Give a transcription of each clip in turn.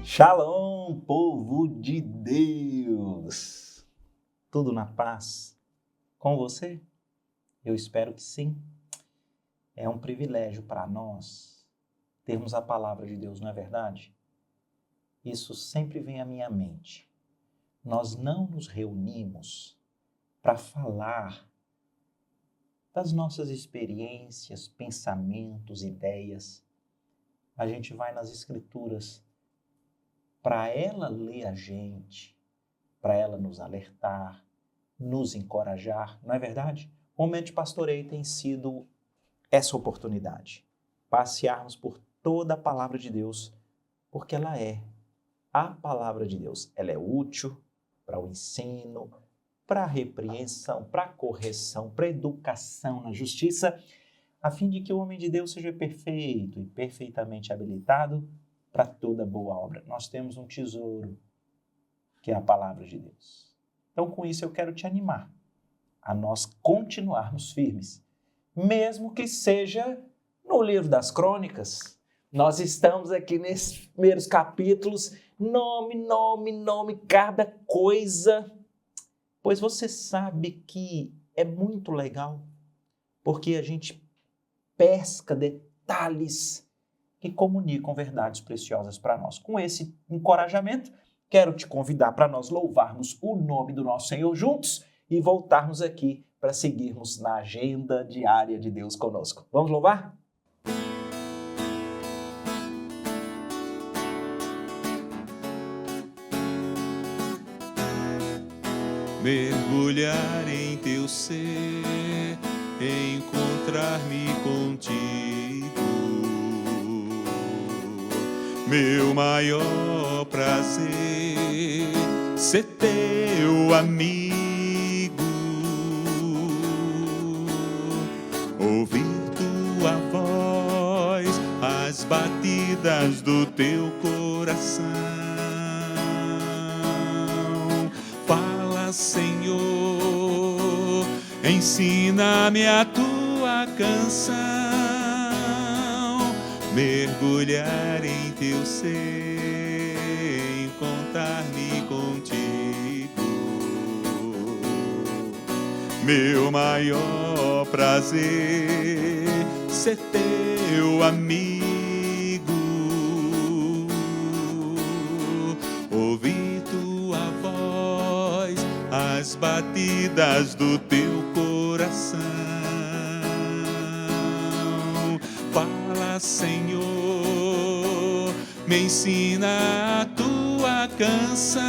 Shalom, povo de Deus! Tudo na paz com você? Eu espero que sim. É um privilégio para nós termos a palavra de Deus, não é verdade? Isso sempre vem à minha mente. Nós não nos reunimos para falar das nossas experiências, pensamentos, ideias. A gente vai nas Escrituras para ela ler a gente, para ela nos alertar, nos encorajar, não é verdade? O Momento de Pastoreio tem sido essa oportunidade, passearmos por toda a palavra de Deus, porque ela é a palavra de Deus. Ela é útil para o ensino, para a repreensão, para a correção, para a educação na justiça, a fim de que o homem de Deus seja perfeito e perfeitamente habilitado para toda boa obra. Nós temos um tesouro, que é a palavra de Deus. Então, com isso, eu quero te animar a nós continuarmos firmes, mesmo que seja no livro das Crônicas. Nós estamos aqui nesses primeiros capítulos, nome, cada coisa, pois você sabe que é muito legal, porque a gente pesca detalhes que comunicam verdades preciosas para nós. Com esse encorajamento, quero te convidar para nós louvarmos o nome do nosso Senhor juntos e voltarmos aqui para seguirmos na agenda diária de Deus conosco. Vamos louvar? Mergulhar em teu ser, encontrar-me contigo. Meu maior prazer, ser teu amigo, ouvir tua voz, as batidas do teu coração. Fala, Senhor, ensina-me a tua canção. Mergulhar em teu ser, encontrar-me contigo. Meu maior prazer, ser teu amigo, ouvir tua voz, as batidas do teu coração. Fala, Senhor, me ensina a tua canção.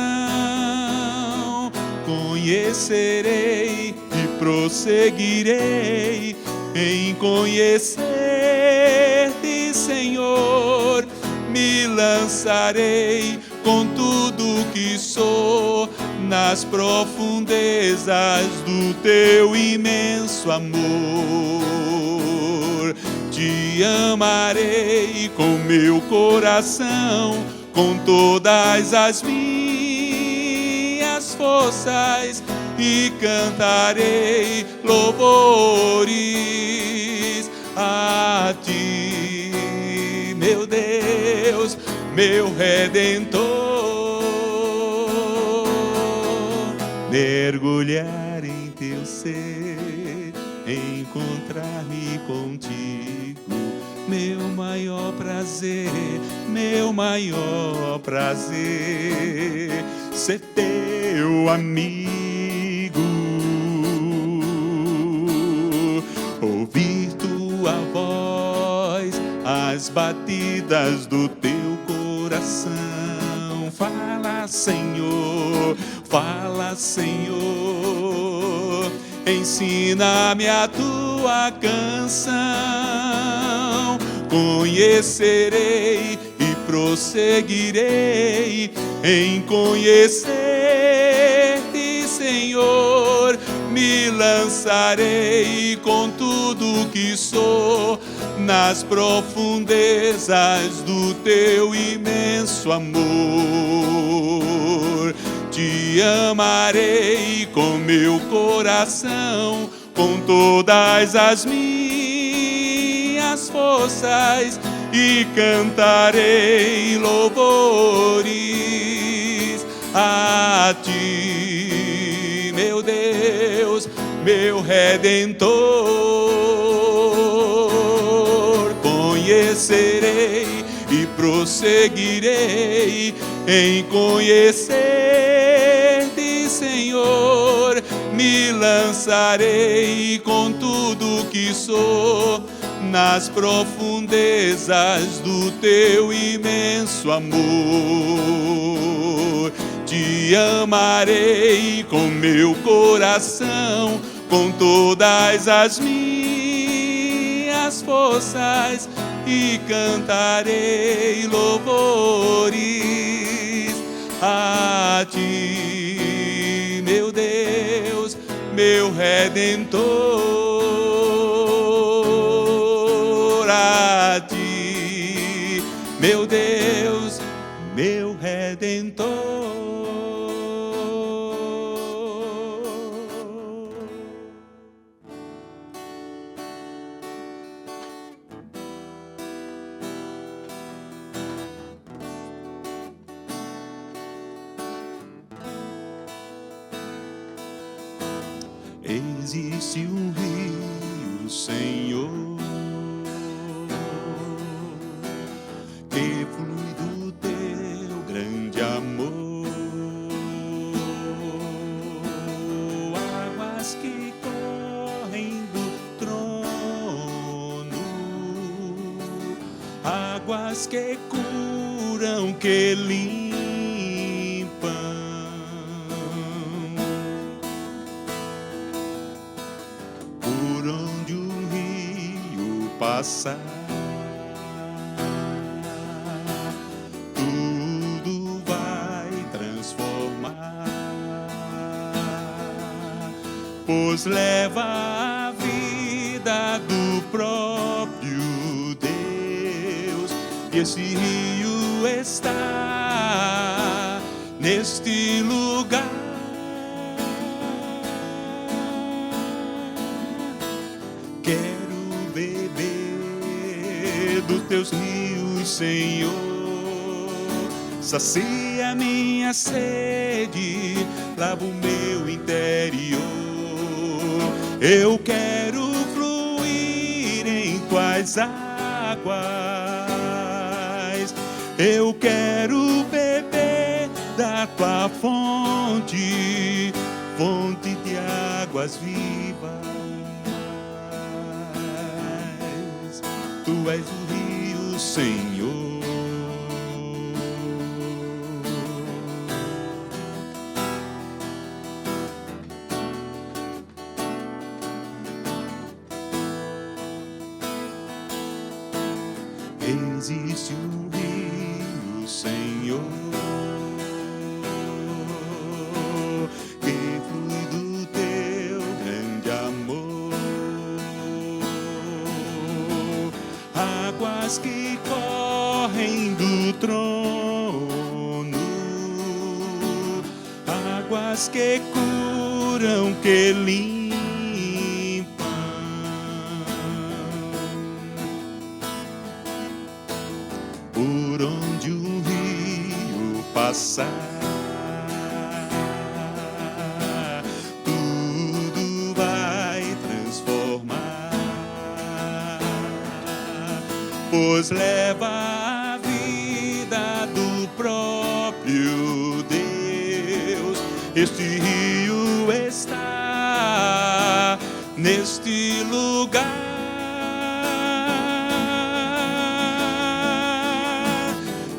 Conhecerei e prosseguirei em conhecer-te, Senhor. Me lançarei com tudo que sou nas profundezas do teu imenso amor. Te amarei com meu coração, com todas as minhas forças, e cantarei louvores a ti, meu Deus, meu Redentor. Mergulhar em teu ser, encontrar-me contigo. Meu maior prazer, ser teu amigo, ouvir tua voz, as batidas do teu coração. Fala, Senhor, ensina-me a tua canção. Conhecerei e prosseguirei em conhecer-te, Senhor. Me lançarei com tudo que sou nas profundezas do teu imenso amor. Te amarei com meu coração, com todas as minhas minhas forças e cantarei louvores a ti, meu Deus, meu Redentor. Conhecerei e prosseguirei em conhecer-te, Senhor. Me lançarei com tudo que sou nas profundezas do teu imenso amor. Te amarei com meu coração, com todas as minhas forças, e cantarei louvores a ti, meu Deus, meu Redentor. A ti, meu Deus, meu Redentor. Existe um rio, Senhor, que flui do teu grande amor, águas que correm do trono, águas que curam, que limpam. Passar, tudo vai transformar, pois leva a vida do próprio Deus, e esse rio está neste lugar. Dos teus rios, Senhor, sacia minha sede, lava o meu interior. Eu quero fluir em tuas águas, eu quero beber da tua fonte, fonte de águas vivas. Tu és o rio, Senhor. Existe um rio, Senhor, que flui do teu grande amor, águas que correm do trono, águas que curam, que limpam. Por onde um rio passar, tudo vai transformar, pois leva a vida do próprio Deus. Este rio está neste lugar.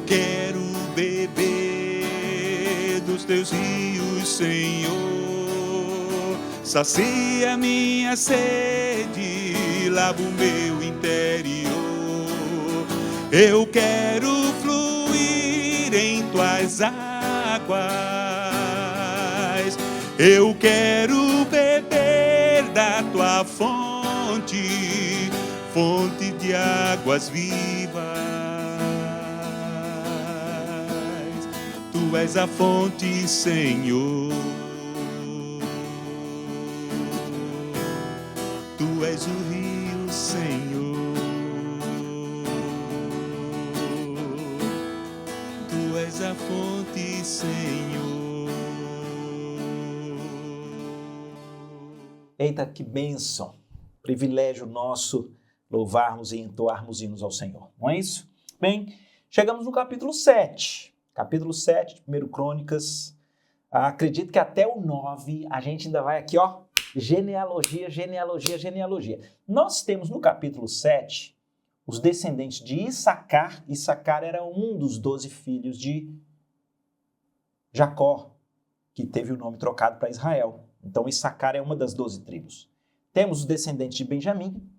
Quero beber dos teus rios, Senhor, sacia minha sede, lava o meu interior. Eu quero fluir em tuas águas, eu quero beber da tua fonte, fonte de águas vivas. Tu és a fonte, Senhor. Tu és o rio, Senhor. minha fonte, Senhor. Eita, que bênção, privilégio nosso louvarmos e entoarmos hinos ao Senhor, não é isso? Bem, chegamos no capítulo 7 de 1 Crônicas. Acredito que até o 9 a gente ainda vai aqui, ó, genealogia. Nós temos no capítulo 7 os descendentes de Issacar. Issacar era um dos 12 filhos de Jacó, que teve o nome trocado para Israel. Então Issacar é uma das 12 tribos. Temos os descendentes de Benjamim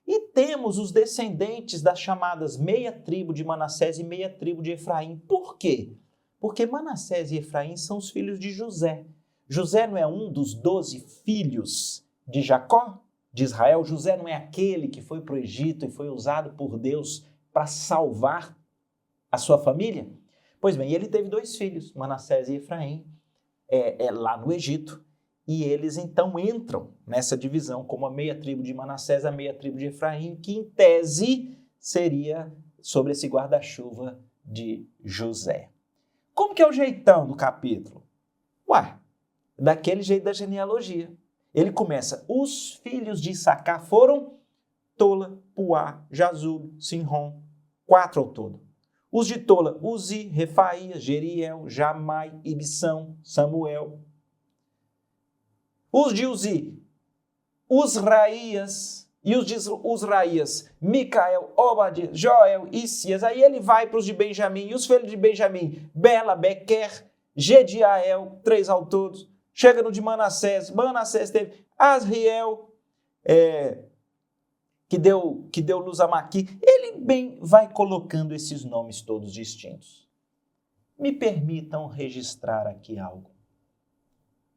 e temos os descendentes das chamadas meia tribo de Manassés e meia tribo de Efraim. Por quê? Porque Manassés e Efraim são os filhos de José. José não é um dos 12 filhos de Jacó, de Israel? José não é aquele que foi para o Egito e foi usado por Deus para salvar a sua família? Pois bem, ele teve 2 filhos, Manassés e Efraim, lá no Egito. E eles então entram nessa divisão como a meia tribo de Manassés, a meia tribo de Efraim, que em tese seria sobre esse guarda-chuva de José. Como que é o jeitão do capítulo? Daquele jeito da genealogia. Ele começa, os filhos de Issacar foram Tola, Puá, Jazub, Sinrom, 4 ao todo. Os de Tola, Uzi, Refaías, Jeriel, Jamai, Ibissão, Samuel. Os de Uzi, Uzraías, e os de Uzraías, Micael, Obadias, Joel, Isias. Aí ele vai para os de Benjamim, e os filhos de Benjamim, Bela, Bequer, Gediael, 3 ao todo. Chega no de Manassés, Manassés teve Asriel, que deu luz a Maqui. Ele bem vai colocando esses nomes todos distintos. Me permitam registrar aqui algo.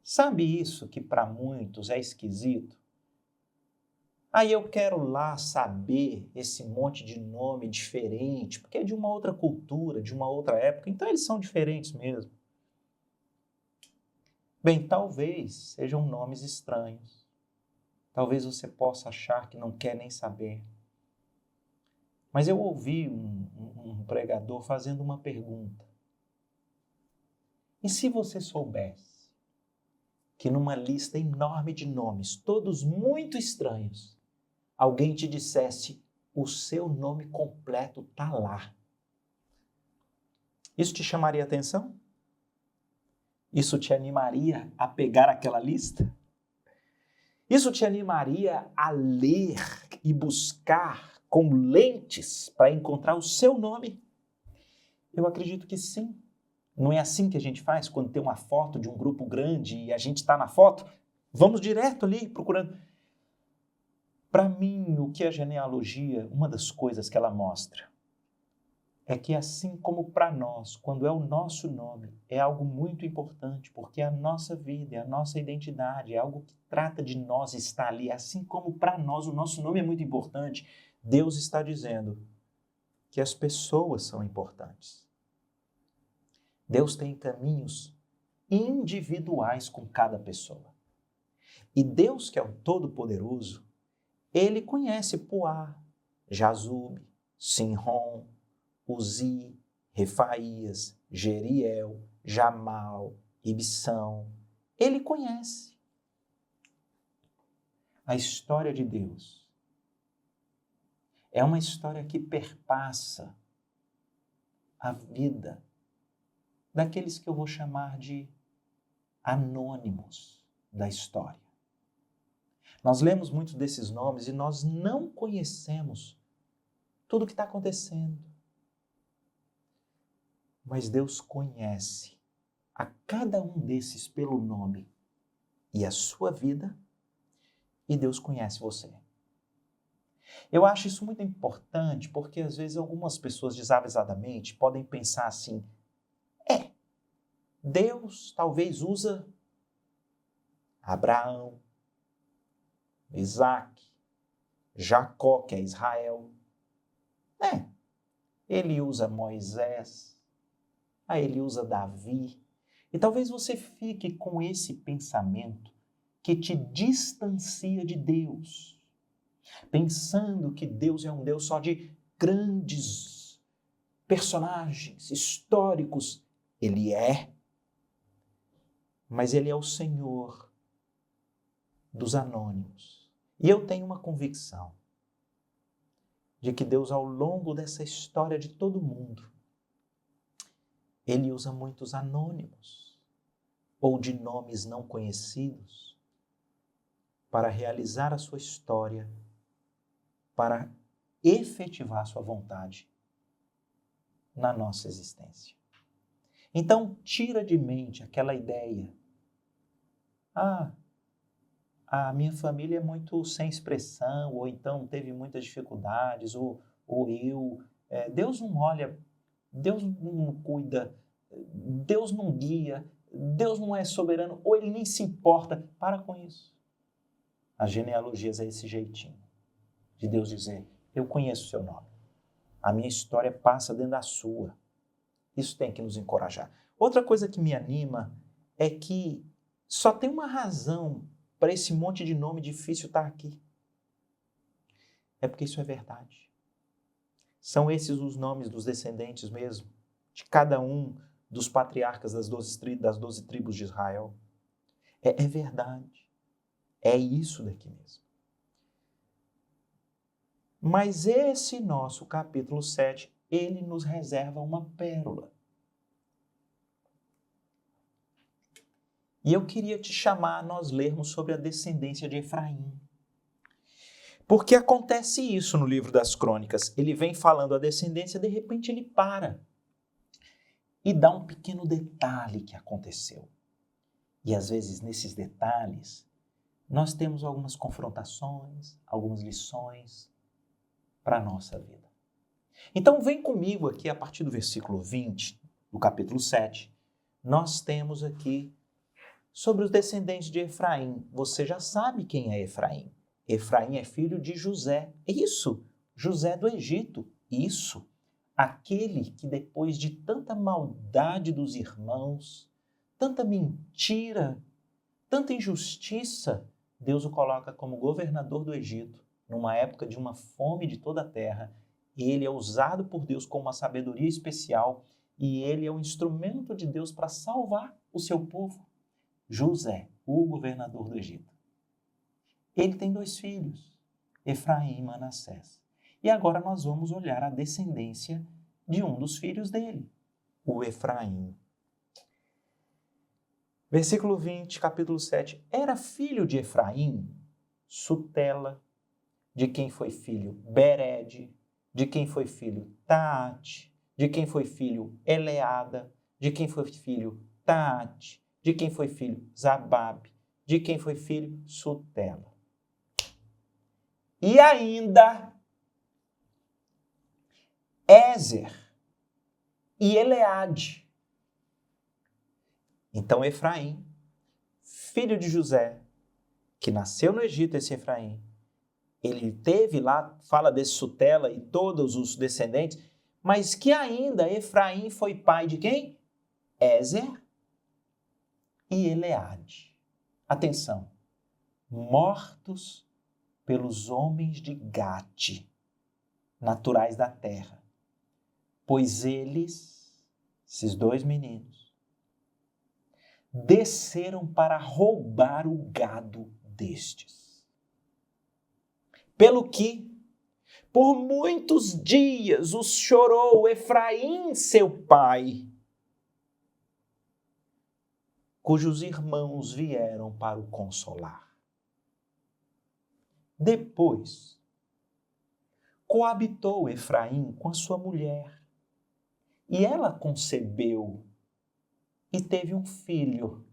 Sabe isso que para muitos é esquisito? Aí eu quero lá saber esse monte de nome diferente, porque é de uma outra cultura, de uma outra época, então eles são diferentes mesmo. Bem, talvez sejam nomes estranhos. Talvez você possa achar que não quer nem saber. Mas eu ouvi um pregador fazendo uma pergunta. E se você soubesse que numa lista enorme de nomes, todos muito estranhos, alguém te dissesse o seu nome completo está lá? Isso te chamaria atenção? Isso te animaria a pegar aquela lista? Isso te animaria a ler e buscar com lentes para encontrar o seu nome? Eu acredito que sim. Não é assim que a gente faz quando tem uma foto de um grupo grande e a gente está na foto? Vamos direto ali procurando. Para mim, o que a genealogia, uma das coisas que ela mostra, é que assim como para nós, quando é o nosso nome, é algo muito importante, porque a nossa vida, a nossa identidade, é algo que trata de nós, está ali. Assim como para nós o nosso nome é muito importante, Deus está dizendo que as pessoas são importantes. Deus tem caminhos individuais com cada pessoa. E Deus, que é o Todo-Poderoso, Ele conhece Puá, Jazub, Sinrom, Uzi, Refaías, Jeriel, Jamal, Ibissão. Ele conhece. A história de Deus é uma história que perpassa a vida daqueles que eu vou chamar de anônimos da história. Nós lemos muito desses nomes e nós não conhecemos tudo o que está acontecendo. Mas Deus conhece a cada um desses pelo nome e a sua vida, e Deus conhece você. Eu acho isso muito importante porque às vezes algumas pessoas desavisadamente podem pensar assim, Deus talvez usa Abraão, Isaac, Jacó, que é Israel. Ele usa Moisés, ele usa Davi. E talvez você fique com esse pensamento que te distancia de Deus, pensando que Deus é um Deus só de grandes personagens históricos Ele é, mas Ele é o Senhor dos anônimos. E eu tenho uma convicção de que Deus, ao longo dessa história de todo mundo, Ele usa muitos anônimos ou de nomes não conhecidos para realizar a sua história, para efetivar a sua vontade na nossa existência. Então, tira de mente aquela ideia: a minha família é muito sem expressão, ou então teve muitas dificuldades, ou Deus não olha, Deus não cuida, Deus não guia, Deus não é soberano, ou Ele nem se importa. Para com isso. As genealogias é esse jeitinho de Deus dizer: eu conheço o seu nome, a minha história passa dentro da sua. Isso tem que nos encorajar. Outra coisa que me anima é que só tem uma razão para esse monte de nome difícil estar aqui. É porque isso é verdade. São esses os nomes dos descendentes mesmo, de cada um dos patriarcas das 12 tribos de Israel. É verdade. É isso daqui mesmo. Mas esse nosso capítulo 7, ele nos reserva uma pérola. E eu queria te chamar a nós lermos sobre a descendência de Efraim. Porque acontece isso no livro das Crônicas. Ele vem falando a descendência, de repente ele para e dá um pequeno detalhe que aconteceu. E às vezes nesses detalhes nós temos algumas confrontações, algumas lições para a nossa vida. Então vem comigo aqui a partir do versículo 20, do capítulo 7. Nós temos aqui sobre os descendentes de Efraim. Você já sabe quem é Efraim. Efraim é filho de José. Isso, José do Egito. Isso, aquele que depois de tanta maldade dos irmãos, tanta mentira, tanta injustiça, Deus o coloca como governador do Egito, numa época de uma fome de toda a terra. Ele é usado por Deus com uma sabedoria especial e ele é um instrumento de Deus para salvar o seu povo. José, o governador do Egito. Ele tem 2 filhos, Efraim e Manassés. E agora nós vamos olhar a descendência de um dos filhos dele, o Efraim. Versículo 20, capítulo 7. Era filho de Efraim, Sutela, de quem foi filho Bered, de quem foi filho Taate, de quem foi filho Eleada, de quem foi filho Taate, de quem foi filho Zabab, de quem foi filho Sutela. E ainda Ézer e Eleade. Então Efraim, filho de José, que nasceu no Egito, esse Efraim, ele teve lá, fala desse Sutela e todos os descendentes, mas que ainda Efraim foi pai de quem? Ézer e Eleade. Atenção, mortos pelos homens de Gate, naturais da terra, pois eles, esses 2 meninos, desceram para roubar o gado destes. Pelo que, por muitos dias, os chorou Efraim, seu pai, cujos irmãos vieram para o consolar. Depois, coabitou Efraim com a sua mulher, e ela concebeu e teve um filho,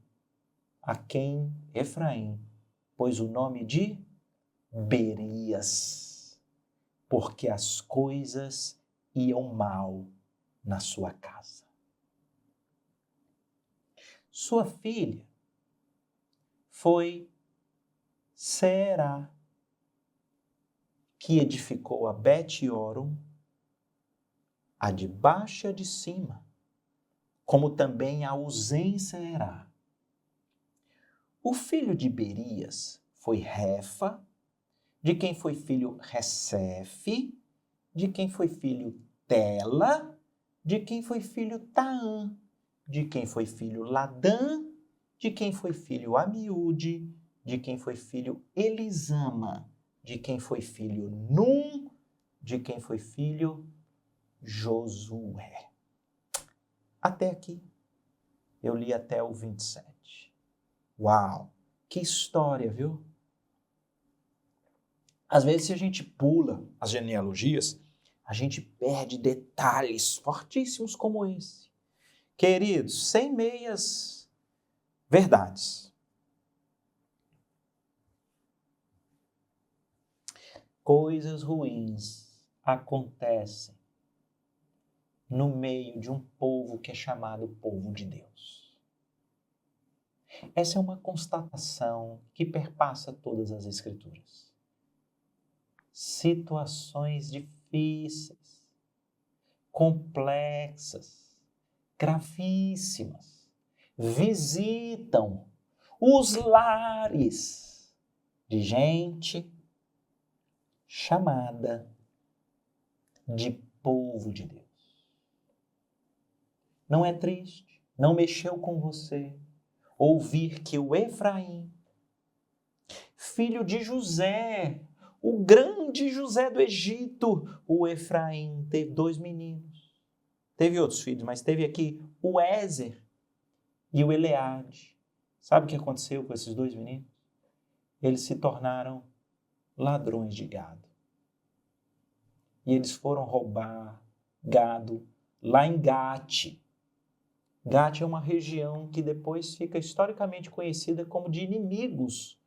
a quem Efraim pôs o nome de Berias, porque as coisas iam mal na sua casa. Sua filha foi Será, que edificou a Bet-Oron, a de baixo e a de cima, como também a Uzen-Seerá. O filho de Berias foi Refa, de quem foi filho Ressefe, de quem foi filho Tela, de quem foi filho Taã, de quem foi filho Ladã, de quem foi filho Amiúde, de quem foi filho Elisama, de quem foi filho Num, de quem foi filho Josué. Até aqui, eu li até o 27. Uau, que história, viu? Às vezes, se a gente pula as genealogias, a gente perde detalhes fortíssimos como esse. Queridos, sem meias verdades. Coisas ruins acontecem no meio de um povo que é chamado povo de Deus. Essa é uma constatação que perpassa todas as Escrituras. Situações difíceis, complexas, gravíssimas, visitam os lares de gente chamada de povo de Deus. Não é triste, não mexeu com você ouvir que o Efraim, filho de José, o grande José do Egito, o Efraim teve 2 meninos. Teve outros filhos, mas teve aqui o Ézer e o Eleade. Sabe o que aconteceu com esses 2 meninos? Eles se tornaram ladrões de gado. E eles foram roubar gado lá em Gate. Gate é uma região que depois fica historicamente conhecida como de inimigos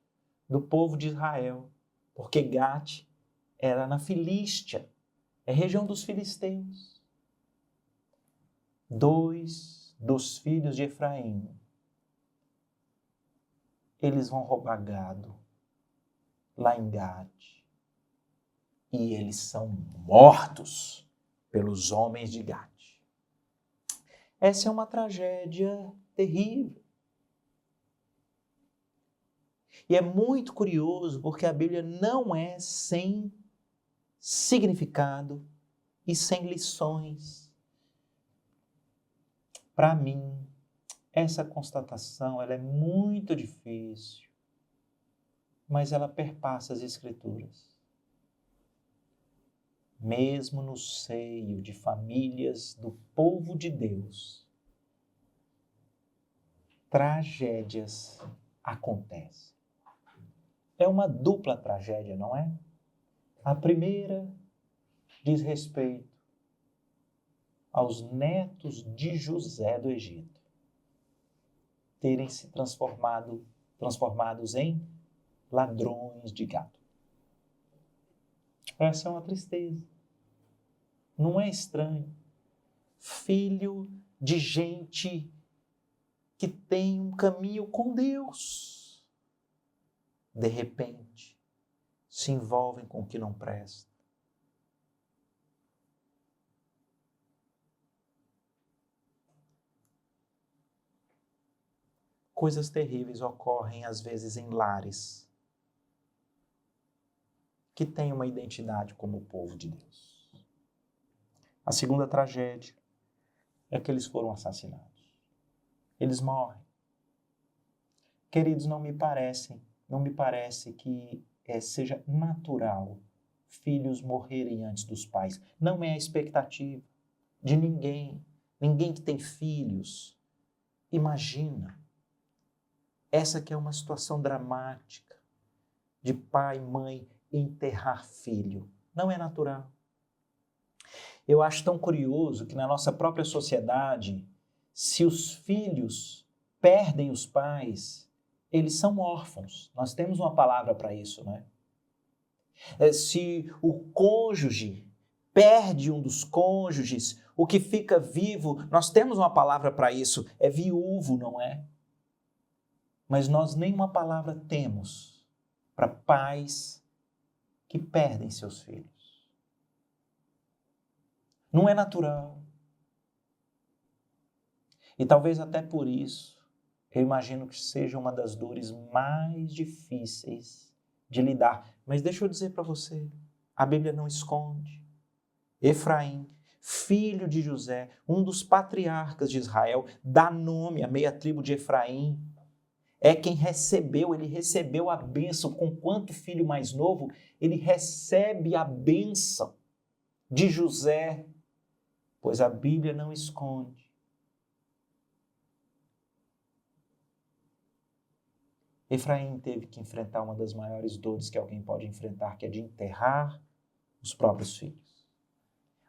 do povo de Israel, porque Gate era na Filístia, é região dos filisteus. 2 dos filhos de Efraim, eles vão roubar gado lá em Gate, e eles são mortos pelos homens de Gate. Essa é uma tragédia terrível. E é muito curioso porque a Bíblia não é sem significado e sem lições. Para mim, essa constatação ela é muito difícil, mas ela perpassa as Escrituras. Mesmo no seio de famílias do povo de Deus, tragédias acontecem. É uma dupla tragédia, não é? A primeira diz respeito aos netos de José do Egito terem se transformados em ladrões de gado. Essa é uma tristeza. Não é estranho. Filho de gente que tem um caminho com Deus, de repente, se envolvem com o que não presta. Coisas terríveis ocorrem às vezes em lares que têm uma identidade como o povo de Deus. A segunda tragédia é que eles foram assassinados. Eles morrem. Queridos, não me parece que seja natural filhos morrerem antes dos pais. Não é a expectativa de ninguém que tem filhos. Imagina, essa que é uma situação dramática de pai e mãe enterrar filho. Não é natural. Eu acho tão curioso que na nossa própria sociedade, se os filhos perdem os pais, eles são órfãos. Nós temos uma palavra para isso, né? Se o cônjuge perde um dos cônjuges, o que fica vivo, nós temos uma palavra para isso, é viúvo, não é? Mas nós nenhuma palavra temos para pais que perdem seus filhos. Não é natural. E talvez até por isso, eu imagino que seja uma das dores mais difíceis de lidar. Mas deixa eu dizer para você, a Bíblia não esconde. Efraim, filho de José, um dos patriarcas de Israel, dá nome à meia tribo de Efraim. É quem ele recebeu a bênção. Com quanto filho mais novo, ele recebe a bênção de José, pois a Bíblia não esconde. Efraim teve que enfrentar uma das maiores dores que alguém pode enfrentar, que é de enterrar os próprios filhos.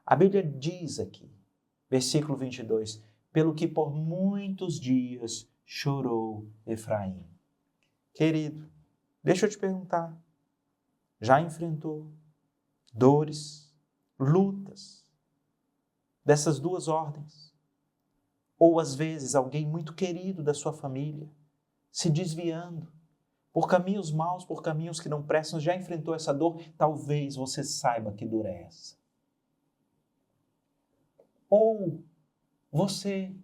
A Bíblia diz aqui, versículo 22, pelo que por muitos dias chorou Efraim. Querido, deixa eu te perguntar, já enfrentou dores, lutas dessas duas ordens? Ou às vezes alguém muito querido da sua família se desviando por caminhos maus, por caminhos que não prestam, já enfrentou essa dor? Talvez você saiba que dor é essa. Ou você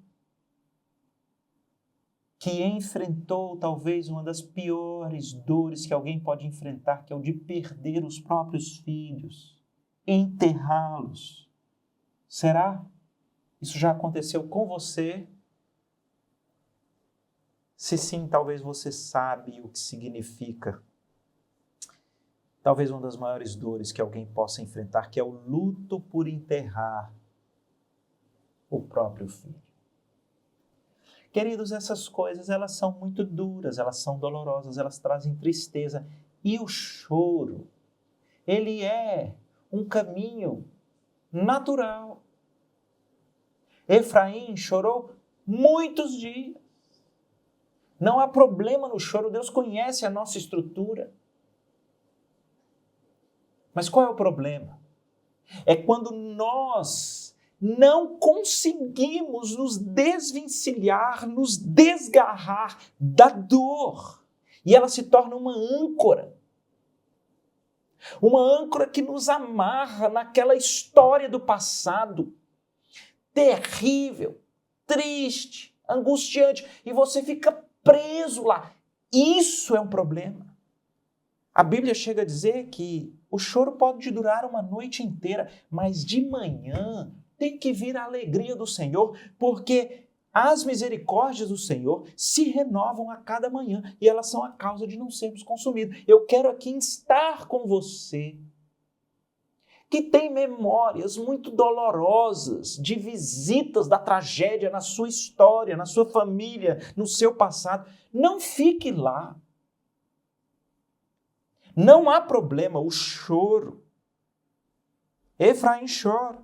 que enfrentou talvez uma das piores dores que alguém pode enfrentar, que é o de perder os próprios filhos, enterrá-los. Será? Isso já aconteceu com você? Se sim, talvez você sabe o que significa. Talvez uma das maiores dores que alguém possa enfrentar, que é o luto por enterrar o próprio filho. Queridos, essas coisas, elas são muito duras, elas são dolorosas, elas trazem tristeza. E o choro, ele é um caminho natural. Efraim chorou muitos dias. Não há problema no choro, Deus conhece a nossa estrutura. Mas qual é o problema? É quando nós não conseguimos nos desvencilhar, nos desgarrar da dor. E ela se torna uma âncora. Uma âncora que nos amarra naquela história do passado. Terrível, triste, angustiante. E você fica preso lá. Isso é um problema. A Bíblia chega a dizer que o choro pode durar uma noite inteira, mas de manhã tem que vir a alegria do Senhor, porque as misericórdias do Senhor se renovam a cada manhã e elas são a causa de não sermos consumidos. Eu quero aqui estar com você, que tem memórias muito dolorosas de visitas da tragédia na sua história, na sua família, no seu passado. Não fique lá. Não há problema, o choro. Efraim chora.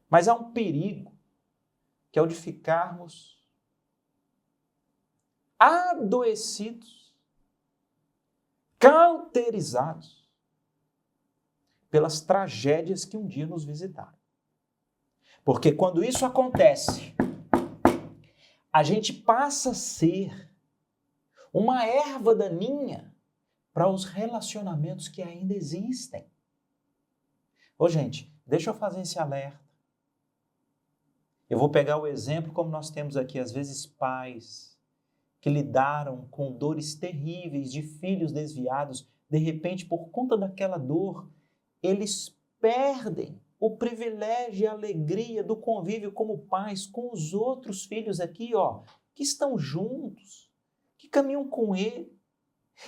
Mas há um perigo, que é o de ficarmos adoecidos, cauterizados pelas tragédias que um dia nos visitaram. Porque quando isso acontece, a gente passa a ser uma erva daninha para os relacionamentos que ainda existem. Ô, gente, deixa eu fazer esse alerta. Eu vou pegar o exemplo como nós temos aqui, às vezes, pais que lidaram com dores terríveis de filhos desviados. De repente, por conta daquela dor, eles perdem o privilégio e a alegria do convívio como pais com os outros filhos aqui, que estão juntos, que caminham com ele.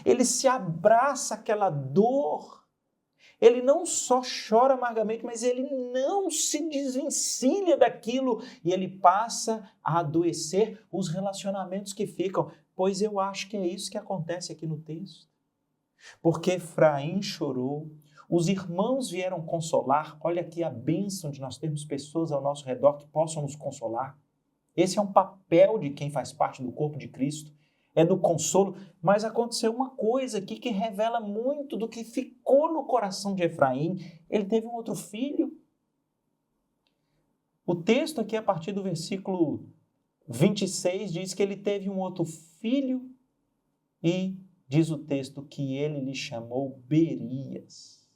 Ele se abraça àquela dor. Ele não só chora amargamente, mas ele não se desvencilha daquilo e ele passa a adoecer os relacionamentos que ficam. Pois eu acho que é isso que acontece aqui no texto. Porque Efraim chorou, os irmãos vieram consolar. Olha aqui a bênção de nós termos pessoas ao nosso redor que possam nos consolar. Esse é um papel de quem faz parte do corpo de Cristo. É do consolo, mas aconteceu uma coisa aqui que revela muito do que ficou no coração de Efraim. Ele teve um outro filho. O texto aqui, a partir do versículo 26, diz que ele teve um outro filho e diz o texto que ele lhe chamou Berias.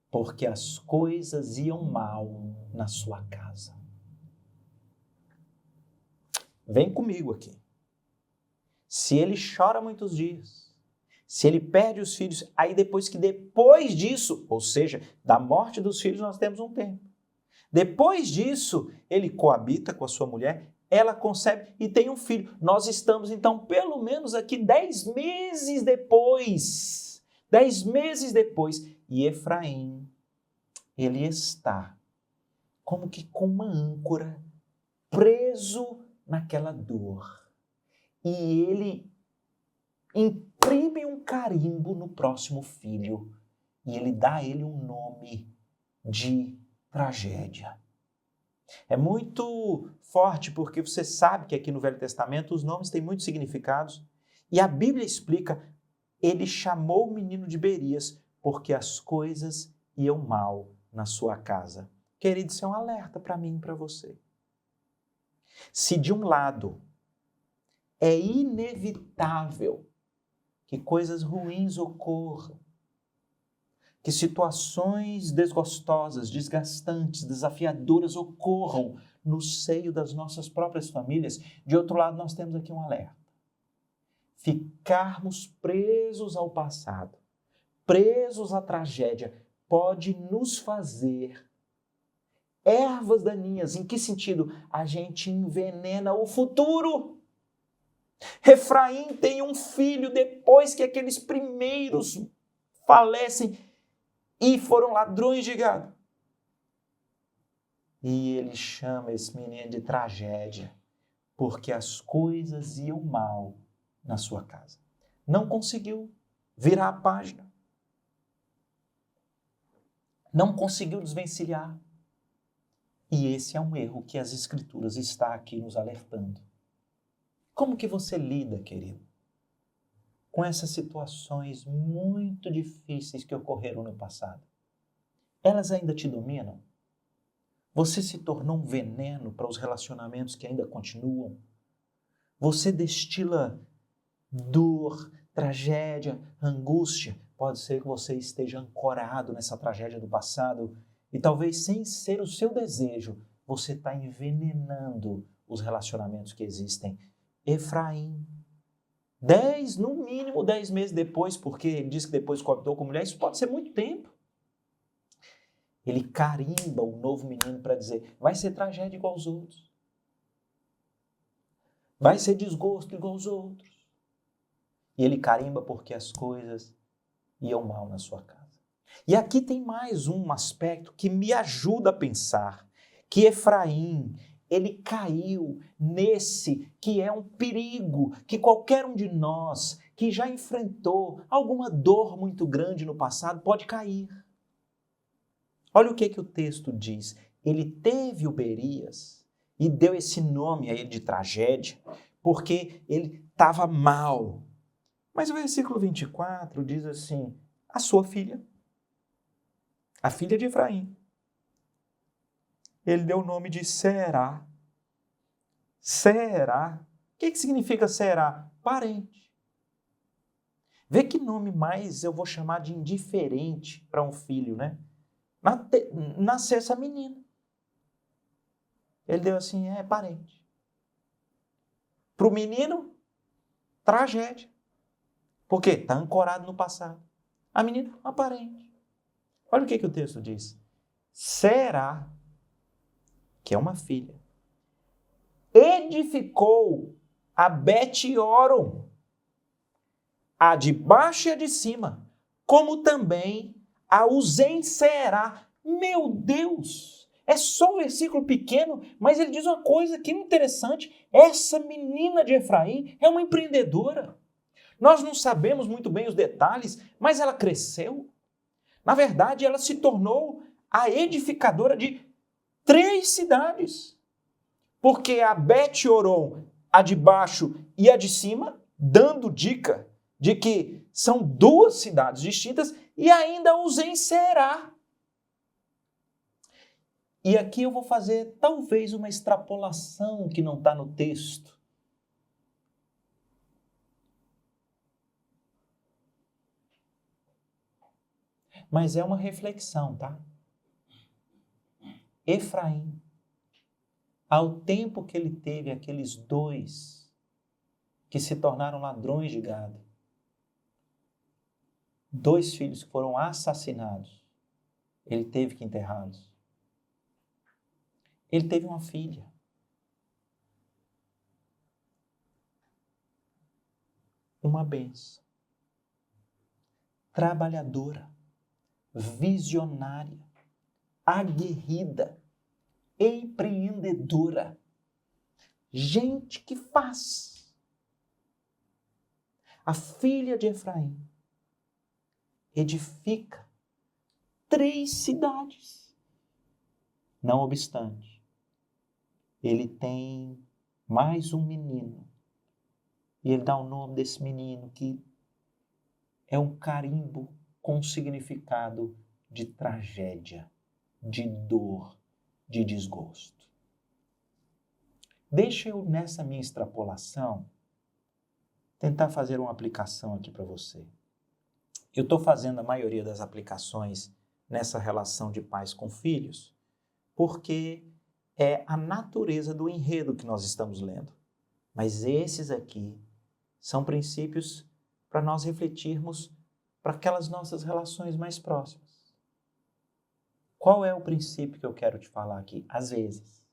Porque as coisas iam mal na sua casa. Vem comigo aqui. Se ele chora muitos dias, Se ele perde os filhos, aí depois disso, ou seja, da morte dos filhos nós temos um tempo. Depois disso, ele coabita com a sua mulher, ela concebe e tem um filho. Nós estamos então pelo menos aqui 10 meses depois. 10 meses depois. E Efraim, ele está como que com uma âncora, preso naquela dor. E ele imprime um carimbo no próximo filho. E ele dá a ele um nome de tragédia. É muito forte porque você sabe que aqui no Velho Testamento os nomes têm muitos significados. E a Bíblia explica, ele chamou o menino de Berias porque as coisas iam mal na sua casa. Querido, isso é um alerta para mim e para você. Se de um lado é inevitável que coisas ruins ocorram, que situações desgostosas, desgastantes, desafiadoras ocorram no seio das nossas próprias famílias, de outro lado nós temos aqui um alerta. Ficarmos presos ao passado, presos à tragédia, pode nos fazer ervas daninhas. Em que sentido? A gente envenena o futuro. Efraim tem um filho depois que aqueles primeiros falecem e foram ladrões de gado. E ele chama esse menino de tragédia, porque as coisas iam mal na sua casa. Não conseguiu virar a página. Não conseguiu desvencilhar. E esse é um erro que as Escrituras estão aqui nos alertando. Como que você lida, querido, com essas situações muito difíceis que ocorreram no passado? Elas ainda te dominam? Você se tornou um veneno para os relacionamentos que ainda continuam? Você destila dor, tragédia, angústia? Pode ser que você esteja ancorado nessa tragédia do passado e talvez sem ser o seu desejo, você está envenenando os relacionamentos que existem. Efraim, no mínimo 10 meses depois, porque ele diz que depois coabitou com mulher, isso pode ser muito tempo. Ele carimba o novo menino para dizer, vai ser tragédia igual aos outros. Vai ser desgosto igual aos outros. E ele carimba porque as coisas iam mal na sua casa. E aqui tem mais um aspecto que me ajuda a pensar que Efraim, ele caiu nesse que é um perigo, que qualquer um de nós que já enfrentou alguma dor muito grande no passado pode cair. Olha o que o texto diz. Ele teve o Berias e deu esse nome a ele de tragédia, porque ele estava mal. Mas o versículo 24 diz assim, a sua filha, a filha de Efraim, ele deu o nome de Será. Será. O que significa Será? Parente. Vê que nome mais eu vou chamar de indiferente para um filho, né? Nascer essa menina. Ele deu assim, parente. Para o menino, tragédia. Por quê? Está ancorado no passado. A menina, uma parente. Olha o que o texto diz. Será, que é uma filha, edificou a Bet-Horon, a de baixo e a de cima, como também a Uzen-Seerá. Meu Deus! É só um versículo pequeno, mas ele diz uma coisa que é interessante. Essa menina de Efraim é uma empreendedora. Nós não sabemos muito bem os detalhes, mas ela cresceu. Na verdade, ela se tornou a edificadora de 3 cidades. Porque a Bet-Horon, a de baixo e a de cima, dando dica de que são 2 cidades distintas, e ainda Uzen-Seerá. E aqui eu vou fazer talvez uma extrapolação que não está no texto. Mas é uma reflexão, tá? Efraim, ao tempo que ele teve aqueles 2 que se tornaram ladrões de gado, 2 filhos que foram assassinados, ele teve que enterrá-los. Ele teve uma filha. Uma bênção. Trabalhadora, visionária, aguerrida, empreendedora. Gente que faz. A filha de Efraim edifica 3 cidades. Não obstante, ele tem mais um menino. E ele dá o nome desse menino, que é um carimbo com significado de tragédia, de dor, de desgosto. Deixa eu, nessa minha extrapolação, tentar fazer uma aplicação aqui para você. Eu estou fazendo a maioria das aplicações nessa relação de pais com filhos, porque é a natureza do enredo que nós estamos lendo. Mas esses aqui são princípios para nós refletirmos para aquelas nossas relações mais próximas. Qual é o princípio que eu quero te falar aqui? Às vezes,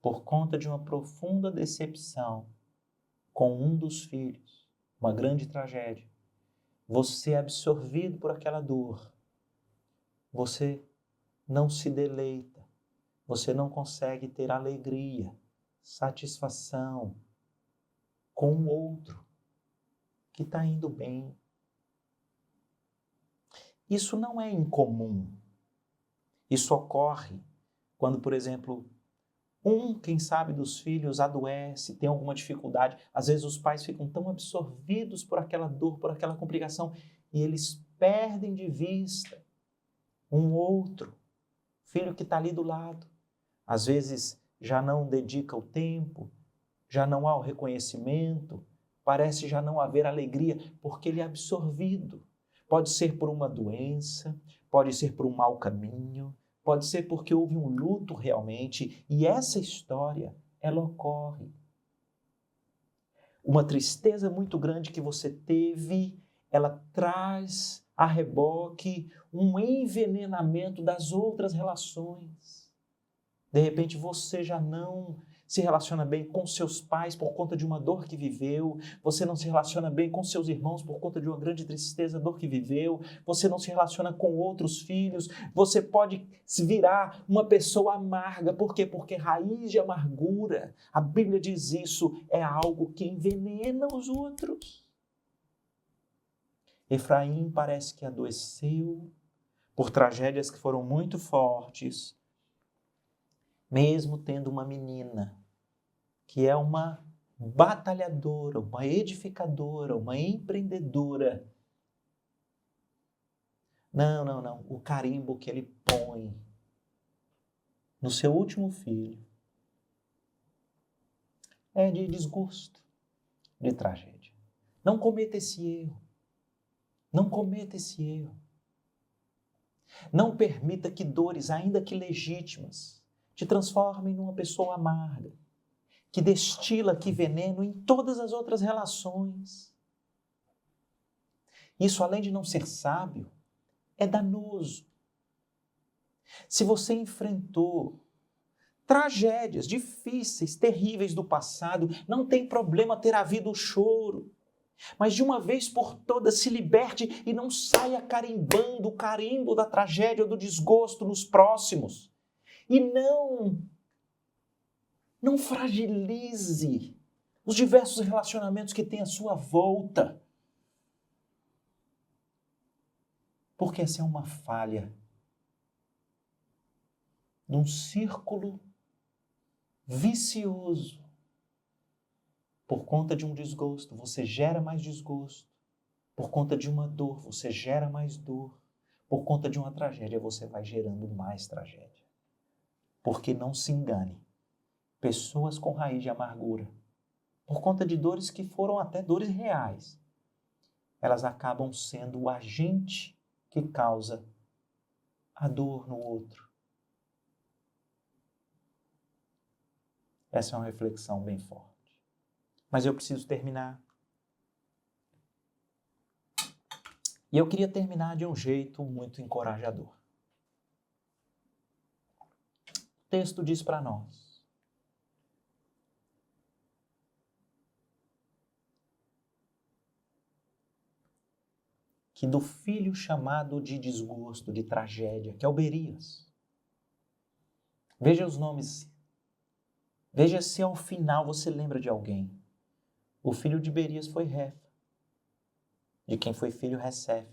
por conta de uma profunda decepção com um dos filhos, uma grande tragédia, você é absorvido por aquela dor, você não se deleita, você não consegue ter alegria, satisfação com o outro que está indo bem. Isso não é incomum. Isso ocorre quando, por exemplo, quem sabe, dos filhos adoece, tem alguma dificuldade. Às vezes os pais ficam tão absorvidos por aquela dor, por aquela complicação, e eles perdem de vista um outro filho que está ali do lado. Às vezes já não dedica o tempo, já não há o reconhecimento, parece já não haver alegria, porque ele é absorvido. Pode ser por uma doença, pode ser por um mau caminho, pode ser porque houve um luto realmente, e essa história, ela ocorre. Uma tristeza muito grande que você teve, ela traz a reboque um envenenamento das outras relações. De repente você já não se relaciona bem com seus pais por conta de uma dor que viveu, você não se relaciona bem com seus irmãos por conta de uma grande tristeza, dor que viveu, você não se relaciona com outros filhos, você pode se virar uma pessoa amarga. Por quê? Porque raiz de amargura, a Bíblia diz isso, é algo que envenena os outros. Efraim parece que adoeceu por tragédias que foram muito fortes, mesmo tendo uma menina que é uma batalhadora, uma edificadora, uma empreendedora. Não. O carimbo que ele põe no seu último filho é de desgosto, de tragédia. Não cometa esse erro. Não cometa esse erro. Não permita que dores, ainda que legítimas, te transformem numa pessoa amarga, que destila aqui veneno em todas as outras relações. Isso, além de não ser sábio, é danoso. Se você enfrentou tragédias difíceis, terríveis do passado, não tem problema ter havido o choro. Mas de uma vez por todas se liberte e não saia carimbando o carimbo da tragédia ou do desgosto nos próximos. E não fragilize os diversos relacionamentos que tem à sua volta. Porque essa é uma falha num círculo vicioso. Por conta de um desgosto, você gera mais desgosto. Por conta de uma dor, você gera mais dor. Por conta de uma tragédia, você vai gerando mais tragédia. Porque não se engane, pessoas com raiz de amargura, por conta de dores que foram até dores reais, elas acabam sendo o agente que causa a dor no outro. Essa é uma reflexão bem forte. Mas eu preciso terminar. E eu queria terminar de um jeito muito encorajador. O texto diz para nós: que do filho chamado de desgosto, de tragédia, que é o Berias. Veja os nomes. Veja se ao final você lembra de alguém. O filho de Berias foi Refa, de quem foi filho Resef,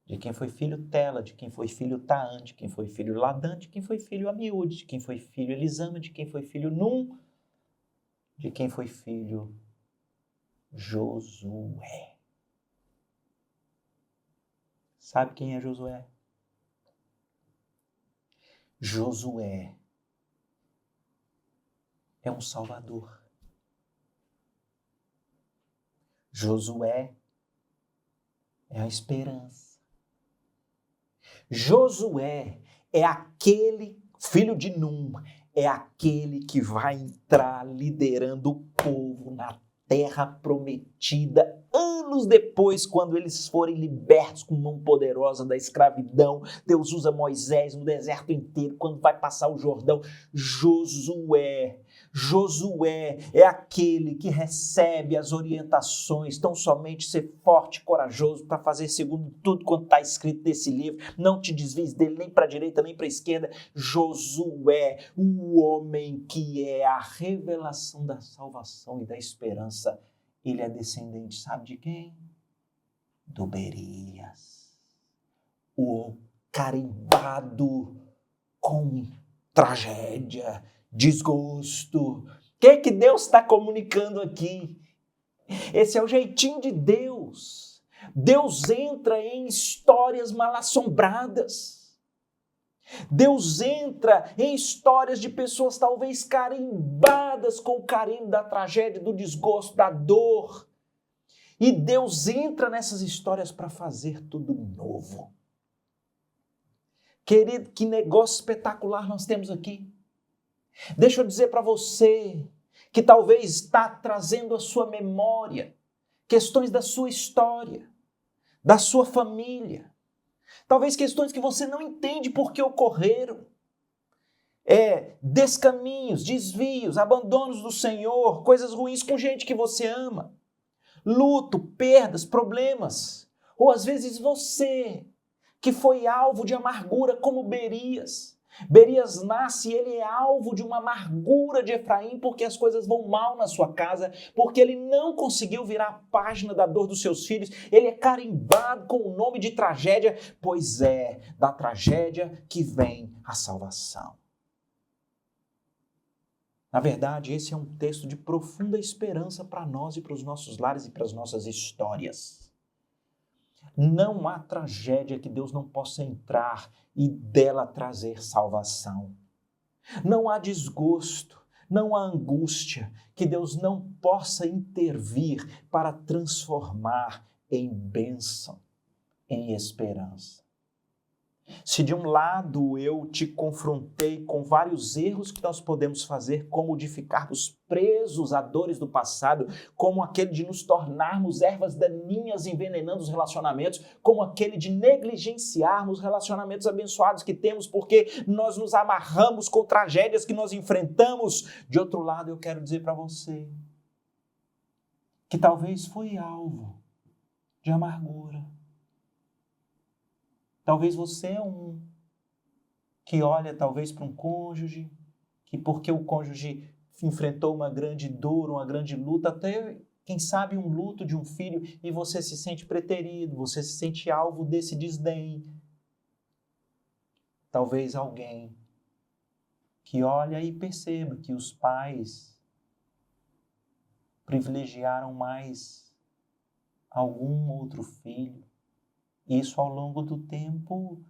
de quem foi filho Tela, de quem foi filho Taã, de quem foi filho Ladã, de quem foi filho Amiúde, de quem foi filho Elisama, de quem foi filho Num, de quem foi filho Josué. Sabe quem é Josué? Josué é um salvador. Josué é a esperança. Josué é aquele filho de Num, é aquele que vai entrar liderando o povo na terra prometida anos depois, quando eles forem libertos com mão poderosa da escravidão. Deus usa Moisés no deserto inteiro, quando vai passar o Jordão. Josué é aquele que recebe as orientações, tão somente ser forte e corajoso para fazer segundo tudo quanto está escrito nesse livro. Não te desvies dele nem para a direita nem para a esquerda. Josué, o homem que é a revelação da salvação e da esperança. Ele é descendente, sabe de quem? Do Berias. O carimbado com tragédia, desgosto. O que Deus está comunicando aqui? Esse é o jeitinho de Deus. Deus entra em histórias mal-assombradas. Deus entra em histórias de pessoas talvez carimbadas com o carimbo da tragédia, do desgosto, da dor. E Deus entra nessas histórias para fazer tudo novo. Querido, que negócio espetacular nós temos aqui. Deixa eu dizer para você que talvez está trazendo à sua memória questões da sua história, da sua família. Talvez questões que você não entende por que ocorreram. Descaminhos, desvios, abandonos do Senhor, coisas ruins com gente que você ama. Luto, perdas, problemas. Ou às vezes você, que foi alvo de amargura como Berias. Berias nasce e ele é alvo de uma amargura de Efraim porque as coisas vão mal na sua casa, porque ele não conseguiu virar a página da dor dos seus filhos, ele é carimbado com o nome de tragédia, pois é da tragédia que vem a salvação. Na verdade, esse é um texto de profunda esperança para nós e para os nossos lares e para as nossas histórias. Não há tragédia que Deus não possa entrar e dela trazer salvação. Não há desgosto, não há angústia que Deus não possa intervir para transformar em bênção, em esperança. Se de um lado eu te confrontei com vários erros que nós podemos fazer, como de ficarmos presos a dores do passado, como aquele de nos tornarmos ervas daninhas envenenando os relacionamentos, como aquele de negligenciarmos os relacionamentos abençoados que temos porque nós nos amarramos com tragédias que nós enfrentamos. De outro lado, eu quero dizer para você que talvez foi alvo de amargura. Talvez você é um que olha talvez para um cônjuge, que porque o cônjuge enfrentou uma grande dor, uma grande luta, até quem sabe um luto de um filho, e você se sente preterido, você se sente alvo desse desdém. Talvez alguém que olha e perceba que os pais privilegiaram mais algum outro filho. Isso ao longo do tempo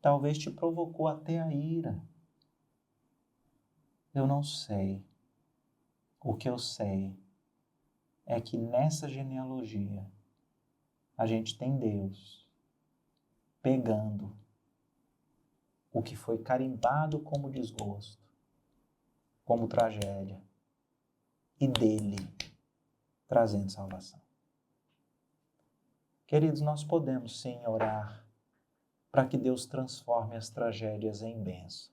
talvez te provocou até a ira. Eu não sei. O que eu sei é que nessa genealogia a gente tem Deus pegando o que foi carimbado como desgosto, como tragédia, e dele trazendo salvação. Queridos, nós podemos sim orar para que Deus transforme as tragédias em bênção.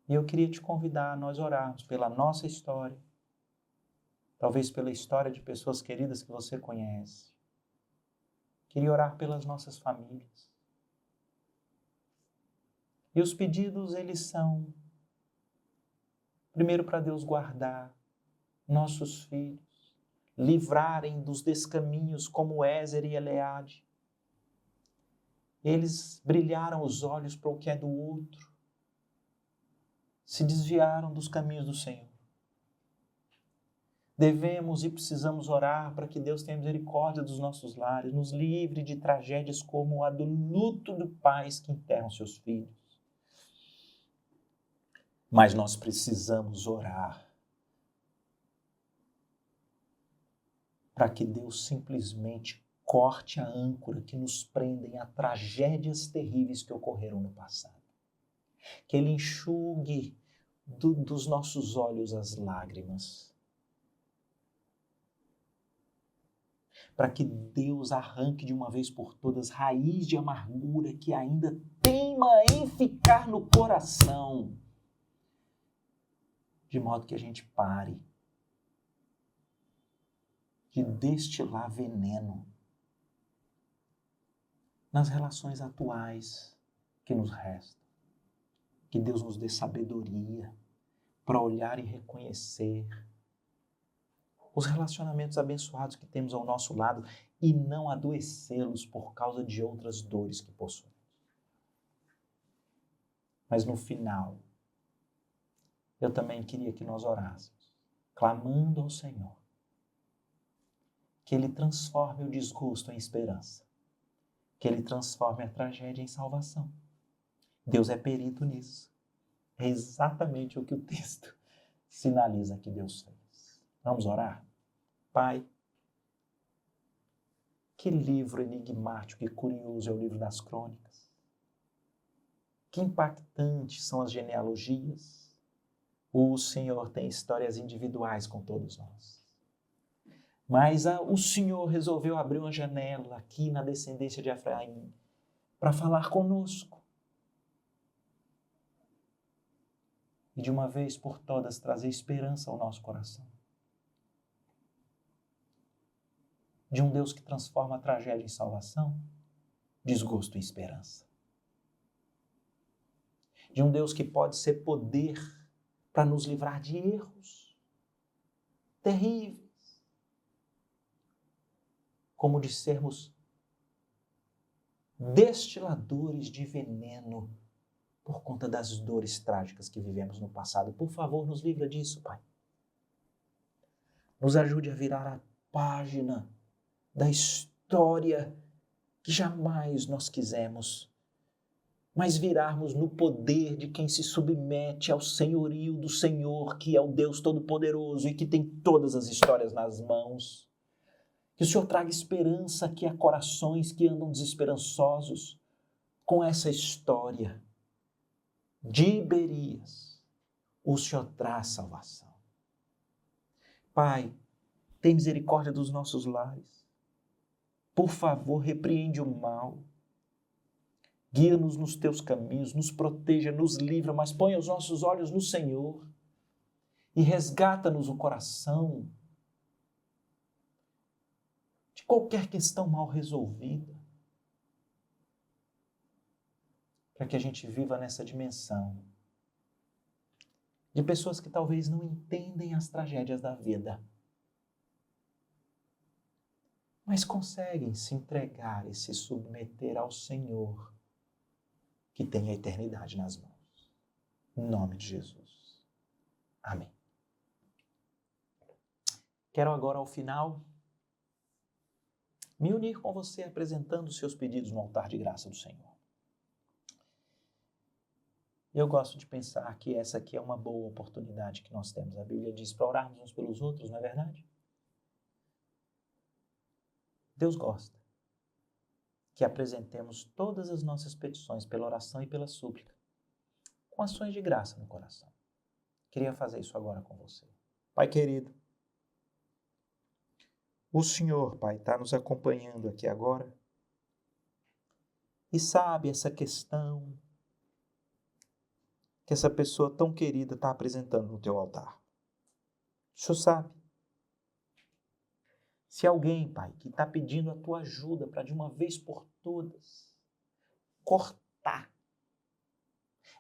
E eu queria te convidar a nós orarmos pela nossa história, talvez pela história de pessoas queridas que você conhece. Queria orar pelas nossas famílias. E os pedidos, eles são, primeiro, para Deus guardar nossos filhos, livrarem dos descaminhos como Ézer e Eleade. Eles brilharam os olhos para o que é do outro, se desviaram dos caminhos do Senhor. Devemos e precisamos orar para que Deus tenha misericórdia dos nossos lares, nos livre de tragédias como a do luto de pais que enterram seus filhos. Mas nós precisamos orar para que Deus simplesmente corte a âncora que nos prendem a tragédias terríveis que ocorreram no passado. Que Ele enxugue dos nossos olhos as lágrimas. Para que Deus arranque de uma vez por todas raiz de amargura que ainda teima em ficar no coração, de modo que a gente pare de destilar veneno nas relações atuais que nos restam. Que Deus nos dê sabedoria para olhar e reconhecer os relacionamentos abençoados que temos ao nosso lado e não adoecê-los por causa de outras dores que possuímos. Mas no final, eu também queria que nós orássemos, clamando ao Senhor, que Ele transforme o desgosto em esperança, que Ele transforme a tragédia em salvação. Deus é perito nisso. É exatamente o que o texto sinaliza que Deus fez. Vamos orar? Pai, que livro enigmático e curioso é o livro das Crônicas. Que impactantes são as genealogias. O Senhor tem histórias individuais com todos nós. Mas o Senhor resolveu abrir uma janela aqui na descendência de Efraim para falar conosco. E de uma vez por todas trazer esperança ao nosso coração. De um Deus que transforma a tragédia em salvação, desgosto em esperança. De um Deus que pode ser poder para nos livrar de erros terríveis, como de sermos destiladores de veneno por conta das dores trágicas que vivemos no passado. Por favor, nos livra disso, Pai. Nos ajude a virar a página da história que jamais nós quisemos, mas virarmos no poder de quem se submete ao senhorio do Senhor, que é o Deus Todo-Poderoso e que tem todas as histórias nas mãos. Que o Senhor traga esperança aqui a corações que andam desesperançosos com essa história. De Iberias, o Senhor traz salvação. Pai, tem misericórdia dos nossos lares. Por favor, repreende o mal. Guia-nos nos teus caminhos, nos proteja, nos livra, mas ponha os nossos olhos no Senhor e resgata-nos o coração de qualquer questão mal resolvida, para que a gente viva nessa dimensão de pessoas que talvez não entendem as tragédias da vida, mas conseguem se entregar e se submeter ao Senhor, que tem a eternidade nas mãos. Em nome de Jesus. Amém. Quero agora, ao final, me unir com você apresentando os seus pedidos no altar de graça do Senhor. Eu gosto de pensar que essa aqui é uma boa oportunidade que nós temos. A Bíblia diz para orarmos uns pelos outros, não é verdade? Deus gosta que apresentemos todas as nossas petições pela oração e pela súplica, com ações de graça no coração. Queria fazer isso agora com você. Pai querido, O Senhor, Pai, está nos acompanhando aqui agora e sabe essa questão que essa pessoa tão querida está apresentando no teu altar. O Senhor sabe. Se alguém, Pai, que está pedindo a tua ajuda para de uma vez por todas cortar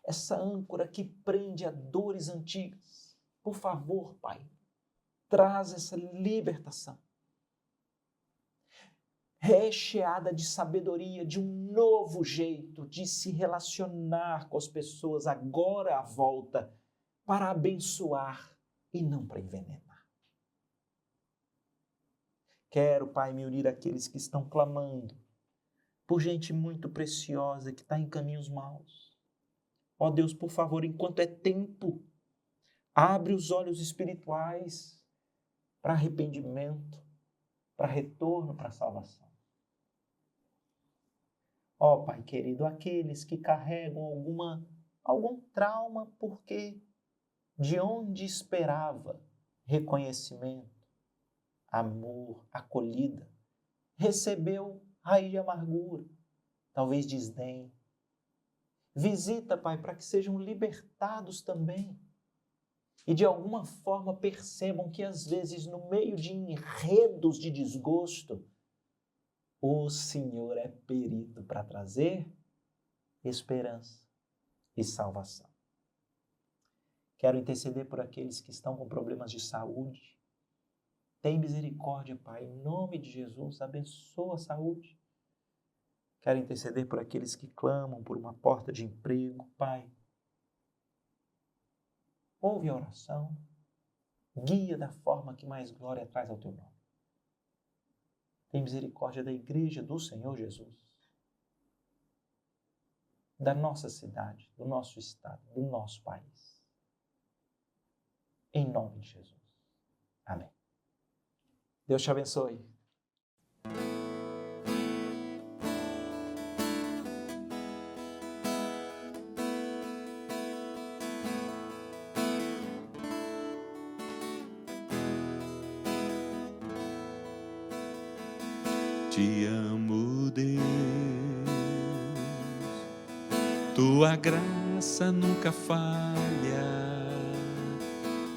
essa âncora que prende a dores antigas, por favor, Pai, traz essa libertação. Recheada de sabedoria, de um novo jeito de se relacionar com as pessoas agora à volta, para abençoar e não para envenenar. Quero, Pai, me unir àqueles que estão clamando por gente muito preciosa que está em caminhos maus. Ó Deus, por favor, enquanto é tempo, abre os olhos espirituais para arrependimento, para retorno, para salvação. Ó Pai querido, aqueles que carregam algum trauma porque de onde esperava reconhecimento, amor, acolhida, recebeu raiz de amargura, talvez desdém. Visita, Pai, para que sejam libertados também e de alguma forma percebam que às vezes no meio de enredos de desgosto, o Senhor é perito para trazer esperança e salvação. Quero interceder por aqueles que estão com problemas de saúde. Tem misericórdia, Pai, em nome de Jesus, abençoa a saúde. Quero interceder por aqueles que clamam por uma porta de emprego, Pai. Ouve a oração, guia da forma que mais glória traz ao teu nome. Tem misericórdia da igreja do Senhor Jesus, da nossa cidade, do nosso estado, do nosso país. Em nome de Jesus. Amém. Deus te abençoe. Te amo, Deus, tua graça nunca falha.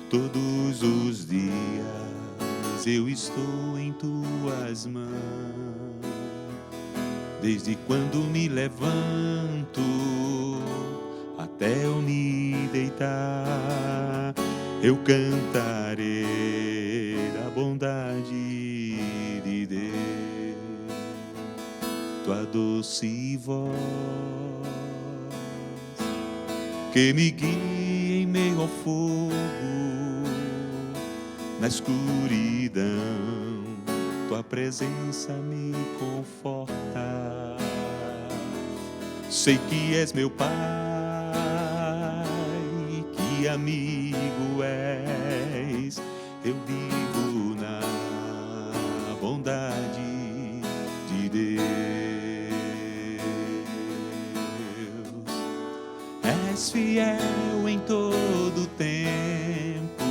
Todos os dias eu estou em tuas mãos. Desde quando me levanto até eu me deitar, eu cantarei da bondade de Deus. Tua doce voz que me guia em meio ao fogo, na escuridão, tua presença me conforta. Sei que és meu Pai, que amigo és. Eu vivo na bondade de Deus. És fiel em todo tempo.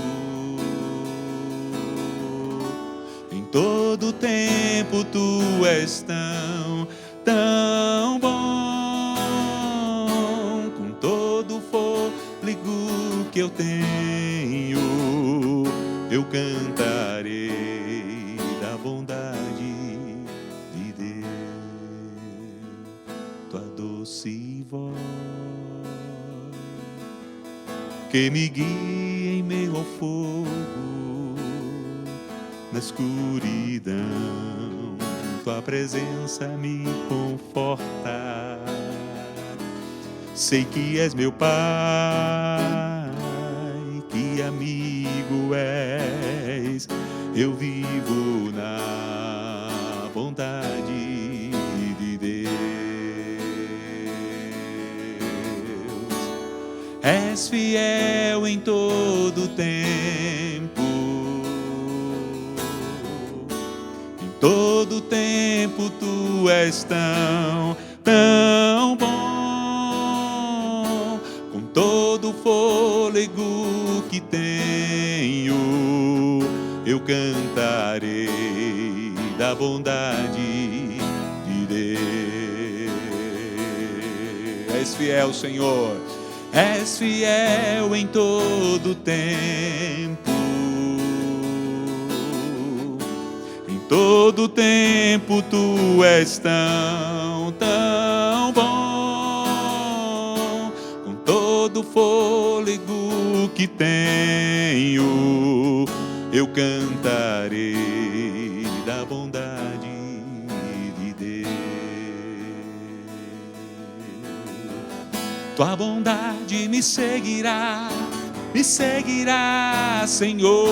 Em todo tempo tu és tão bom. Com todo o fôlego que eu tenho, eu cantarei da bondade de Deus. Tua doce voz que me guia em meio ao fogo, na escuridão, tua presença me conforta. Sei que és meu Pai, que amigo és. Eu vivo na bondade de Deus. És fiel em todo tempo. Em todo tempo tu és tão bom. Com todo o fôlego que tenho, eu cantarei da bondade de Deus. És fiel, Senhor, és fiel em todo tempo. Em todo tempo tu és tão, tão bom. Com todo fôlego que tenho, eu cantarei da bondade de Deus. Tua bondade me seguirá, Senhor.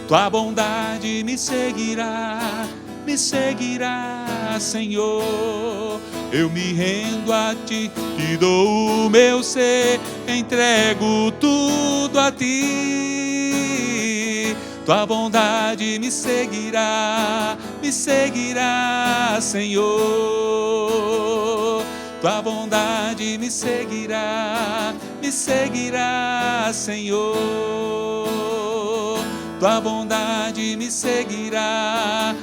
Tua bondade me seguirá, Senhor. Eu me rendo a ti, te dou o meu ser, entrego tudo a ti. Tua bondade me seguirá, Senhor. Tua bondade me seguirá, Senhor. Tua bondade me seguirá,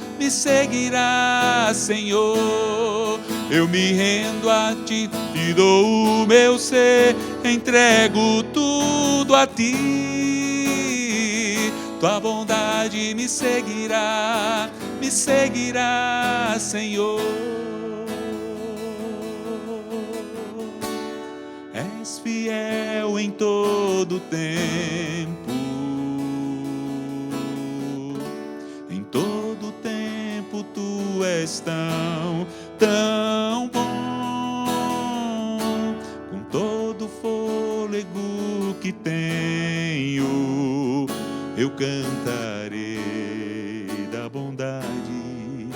Senhor. Eu me rendo a ti, te dou o meu ser, entrego tudo a ti. Tua bondade me seguirá, Senhor. És fiel em todo tempo. Em todo tempo tu és tão, tão bom. Com todo fôlego que tenho, eu cantarei da bondade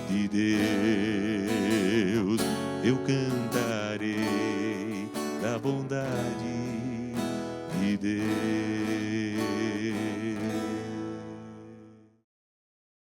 de Deus. Eu cantarei da bondade de Deus.